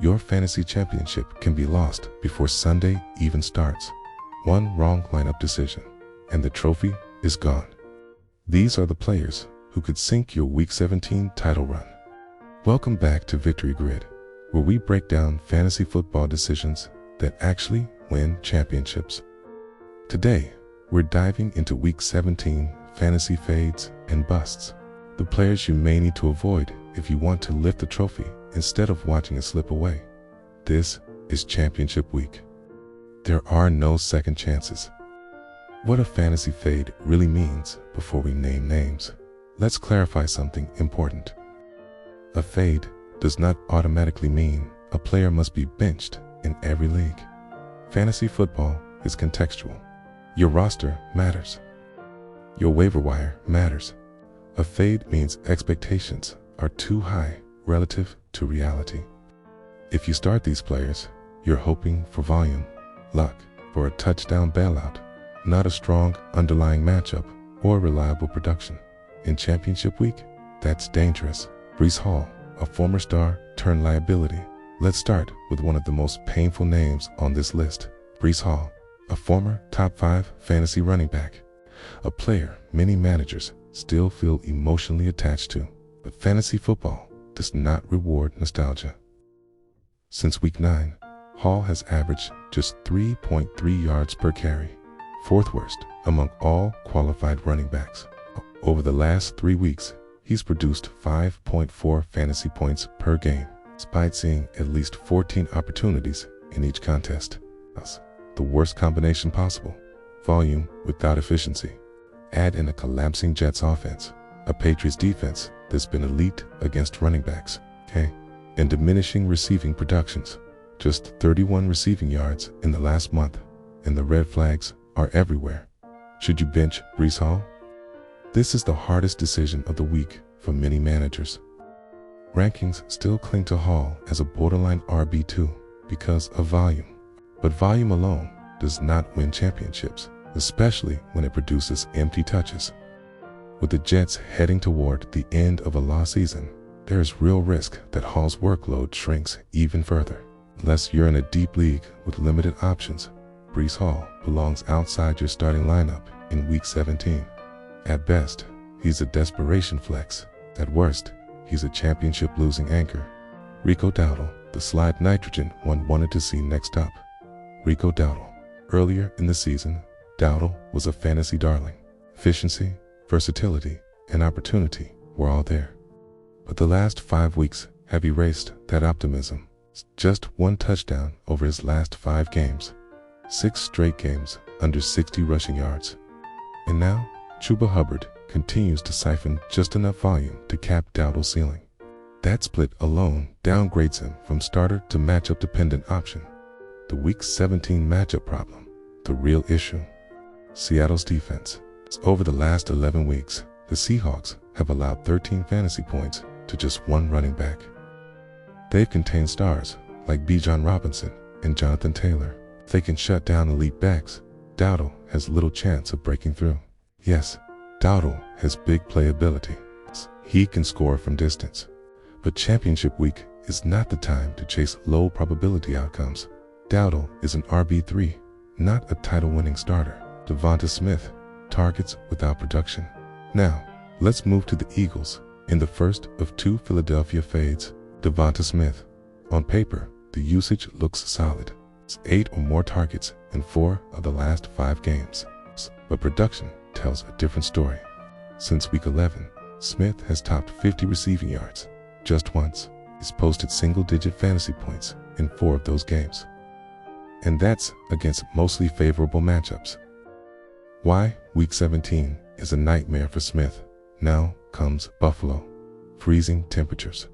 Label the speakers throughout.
Speaker 1: Your fantasy championship can be lost before Sunday even starts. One wrong lineup decision, and the trophy is gone. These are the players who could sink your Week 17 title run. Welcome back to Victory Grid, where we break down fantasy football decisions that actually win championships. Today, we're diving into Week 17 fantasy fades and busts, the players you may need to avoid if you want to lift the trophy instead of watching it slip away. This is Championship Week. There are no second chances. What a fantasy fade really means before we name names. Let's clarify something important. A fade does not automatically mean a player must be benched in every league. Fantasy football is contextual. Your roster matters. Your waiver wire matters. A fade means expectations are too high relative to reality. If you start these players, you're hoping for volume, luck, for a touchdown bailout, not a strong underlying matchup or reliable production. In Championship Week, that's dangerous. Breece Hall, a former star turned liability. Let's start with one of the most painful names on this list. Breece Hall, a former top 5 fantasy running back, a player many managers still feel emotionally attached to. But fantasy football does not reward nostalgia. Since Week 9, Hall has averaged just 3.3 yards per carry, 4th worst among all qualified running backs. Over the last 3 weeks, he's produced 5.4 fantasy points per game, despite seeing at least 14 opportunities in each contest. That's the worst combination possible. Volume without efficiency. Add in a collapsing Jets offense, a Patriots defense that's been elite against running backs, and diminishing receiving productions. Just 31 receiving yards in the last month, and the red flags are everywhere. Should you bench Breece Hall? This is the hardest decision of the week for many managers. Rankings still cling to Hall as a borderline RB2 because of volume. But volume alone does not win championships, especially when it produces empty touches. With the Jets heading toward the end of a lost season, there is real risk that Hall's workload shrinks even further. Unless you're in a deep league with limited options, Breece Hall belongs outside your starting lineup in Week 17. At best, he's a desperation flex. At worst, he's a championship-losing anchor. Rico Dowdle, the slide nitrogen one wanted to see next up. Rico Dowdle. Earlier in the season, Dowdle was a fantasy darling. Efficiency, versatility, and opportunity were all there. But the last 5 weeks have erased that optimism. Just 1 touchdown over his last 5 games. 6 straight games under 60 rushing yards. And now, Chuba Hubbard continues to siphon just enough volume to cap Dowdle's ceiling. That split alone downgrades him from starter to matchup-dependent option. The Week 17 matchup problem, the real issue. Seattle's defense. Over the last 11 weeks, the Seahawks have allowed 13 fantasy points to just 1 running back. They've contained stars like Bijan Robinson and Jonathan Taylor. If they can shut down elite backs, Dowdle has little chance of breaking through. Yes, Dowdle has big playability. He can score from distance. But Championship Week is not the time to chase low probability outcomes. Dowdle is an RB3, not a title-winning starter. DeVonta Smith, targets without production. Now, let's move to the Eagles. In the first of 2 Philadelphia fades, DeVonta Smith. On paper, the usage looks solid. It's 8 or more targets in 4 of the last 5 games. But production tells a different story. Since Week 11, Smith has topped 50 receiving yards. Just once, he's posted single-digit fantasy points in 4 of those games. And that's against mostly favorable matchups. Why Week 17 is a nightmare for Smith. Now comes Buffalo. Freezing temperatures,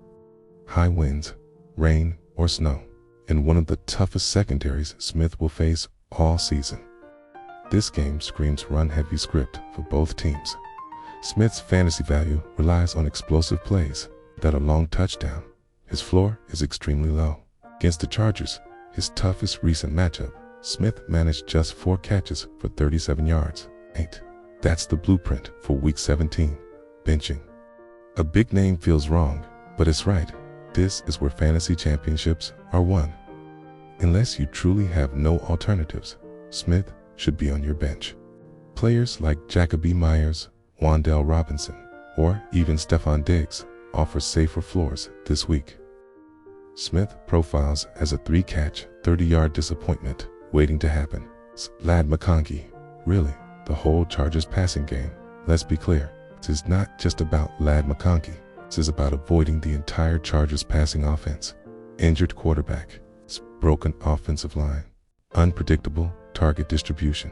Speaker 1: high winds, rain or snow, and one of the toughest secondaries Smith will face all season. This game screams run-heavy script for both teams. Smith's fantasy value relies on explosive plays that a long touchdown. His floor is extremely low. Against the Chargers, his toughest recent matchup, Smith managed just 4 catches for 37 yards. That's the blueprint for Week 17, benching. A big name feels wrong, but it's right. this is where fantasy championships are won. Unless you truly have no alternatives, Smith should be on your bench. Players like Jacoby Myers, Wan'Dale Robinson, or even Stephon Diggs offer safer floors this week. Smith profiles as a 3-catch, 30-yard disappointment waiting to happen. Ladd McConkey, really, the whole Chargers passing game. Let's be clear, this is not just about Ladd McConkey. This is about avoiding the entire Chargers passing offense. Injured quarterback, broken offensive line, unpredictable target distribution.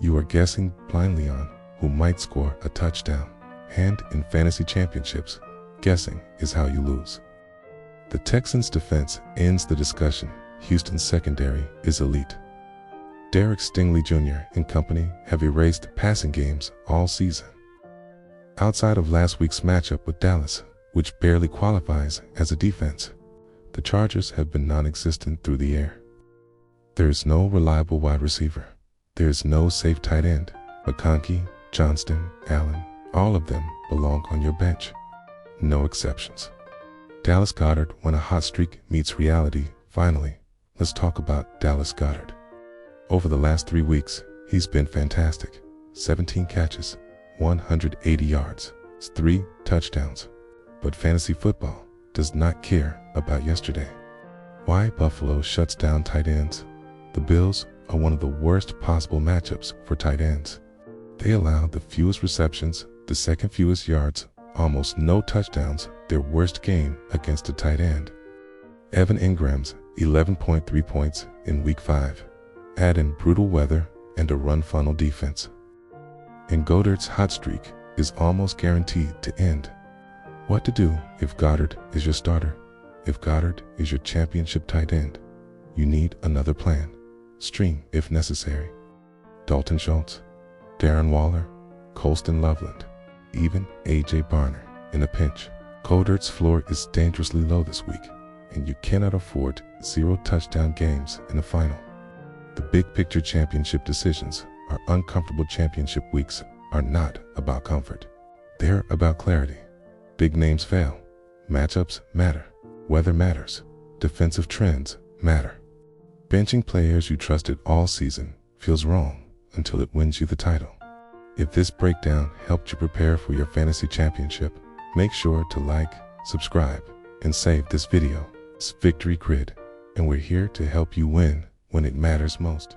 Speaker 1: You are guessing blindly on who might score a touchdown. And in fantasy championships, guessing is how you lose. The Texans' defense ends the discussion. Houston's secondary is elite. Derek Stingley Jr. and company have erased passing games all season. Outside of last week's matchup with Dallas, which barely qualifies as a defense, the Chargers have been non-existent through the air. There is no reliable wide receiver. There is no safe tight end. McConkey, Johnston, Allen, all of them belong on your bench. No exceptions. Dallas Goedert, when a hot streak meets reality, finally, let's talk about Dallas Goedert. Over the last 3 weeks, he's been fantastic. 17 catches, 180 yards, 3 touchdowns. But fantasy football does not care about yesterday. Why Buffalo shuts down tight ends? The Bills are one of the worst possible matchups for tight ends. They allow the fewest receptions, the second fewest yards, almost no touchdowns, their worst game against a tight end. Evan Ingram's 11.3 points in Week 5. Add in brutal weather and a run funnel defense, and Goedert's hot streak is almost guaranteed to end. What to do if Goedert is your starter? If Goedert is your championship tight end, you need another plan. Stream if necessary. Dalton Schultz, Darren Waller, Colston Loveland, even A.J. Barner in a pinch. Goedert's floor is dangerously low this week, and you cannot afford 0 touchdown games in the final. The big picture championship decisions, our uncomfortable championship weeks, are not about comfort. They're about clarity. Big names fail. Matchups matter. Weather matters. Defensive trends matter. Benching players you trusted all season feels wrong until it wins you the title. If this breakdown helped you prepare for your fantasy championship, make sure to like, subscribe, and save this video. It's Victory Grid, and we're here to help you win when it matters most.